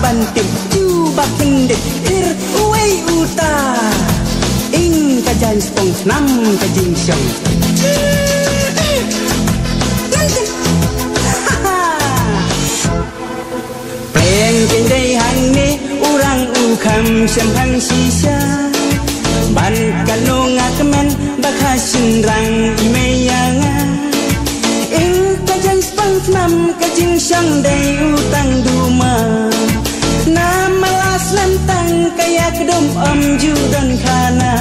banting Cuba kendit Ir uwei uta Ing kajan spong Nam kajing syong Pleng kendai hang ni Urang ukam Syamhang sisa Ban kalung akaman Bakasin rang imeyanga Ing kajan spong Nam kajing syong Day utang duma Nama las lantang Kaya kedom om judan kana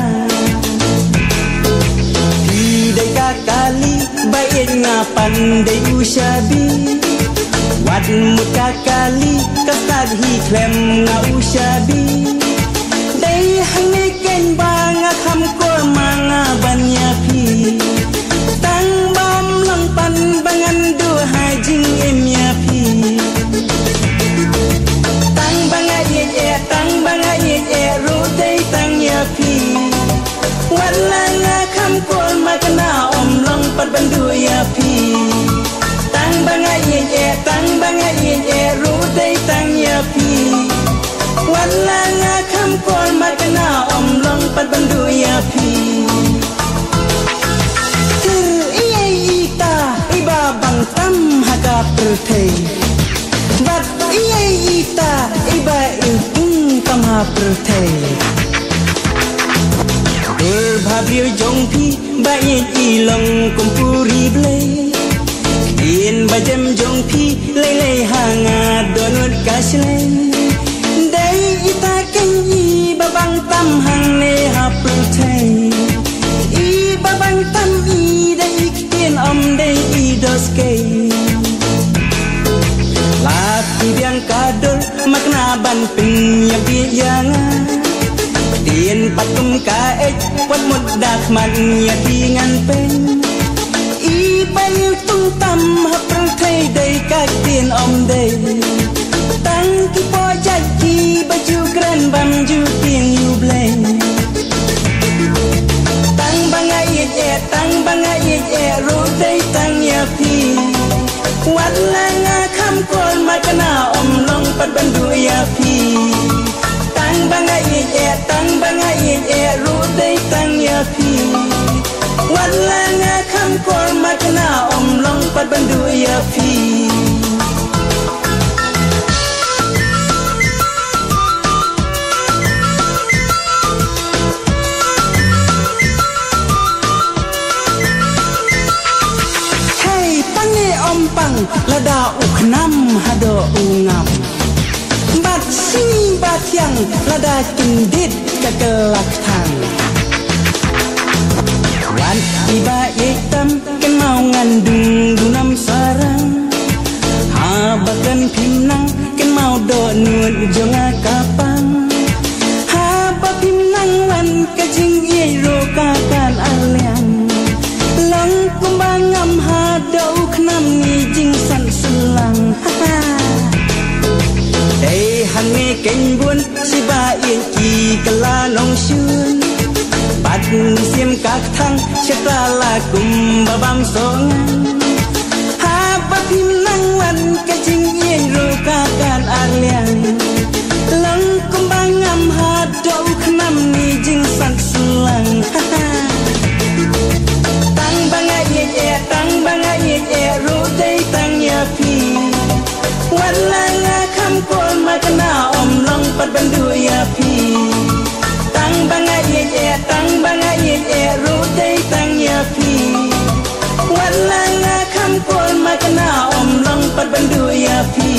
Hidai kakali Baik ngapan Day usyabi Wad muka kali Kastad hiklem nga usyabi Day hangiken banga Kamko mga banyapi Tang bam langpan Bangan duha jing emyapi Tang banga ye Ruday tang yapi Wala nga kamko Magana om langpan bandu yapi Tang banga ye Ruday tang yapi Wala nga kamkol Magana om langpan bandu yapi Iya ita Ibabang tam haga pertay Bat iya ita Iba iltung tam ha pertay Berbhabriyo jongpi Bayin ilong kumpuri blay Ien bajem jongpi Lelei hanga donut kaslay Day ita kenyi Babang tam hang ne hapultay I babang tam I day iktin om day I doskay Lati biang kadol Makna ban penyap biyanga Tien patum kaet Wat mudak man yatingan pen Bayu tung tam hapang thay day các tiền om day Tang ki po jaki baju gran bam ju tiền yu blay Tang banga ye ro day tang yapi Wala nga kam kol makana om long pat bandu yapi Tang banga ye ro day tang yapi Wala nga kamkol Magna om long pat bandu yapi Hey pange om pang Lada uknam hado ungam Bat sing bat yang Lada kindit kakelak tang Wan iba itam Ken mau ngandung dunam sarang Habakan pimnang Ken mau do nuan jonga kapang Haba pimnang wan Kajing iro kakan aliang Lang kumbangam hada uknam Ngijing san selang Day hangi ken bun Siba iki kelanong syun Bad musim kakthang Syatala kumba bam songan Haba pimnang wan Kajing iro kakan aliang Lang kumbangam hada uknam Ngijing san selang Tang banga ye Ruday tang yapi Wala nga kamkol Magana om long pat bandu yapi Tang banga ye Ruday tang yapi Wala nga kamkol Magana om long pat bandu yapi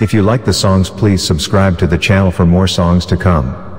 If you like the songs, please subscribe to the channel for more songs to come.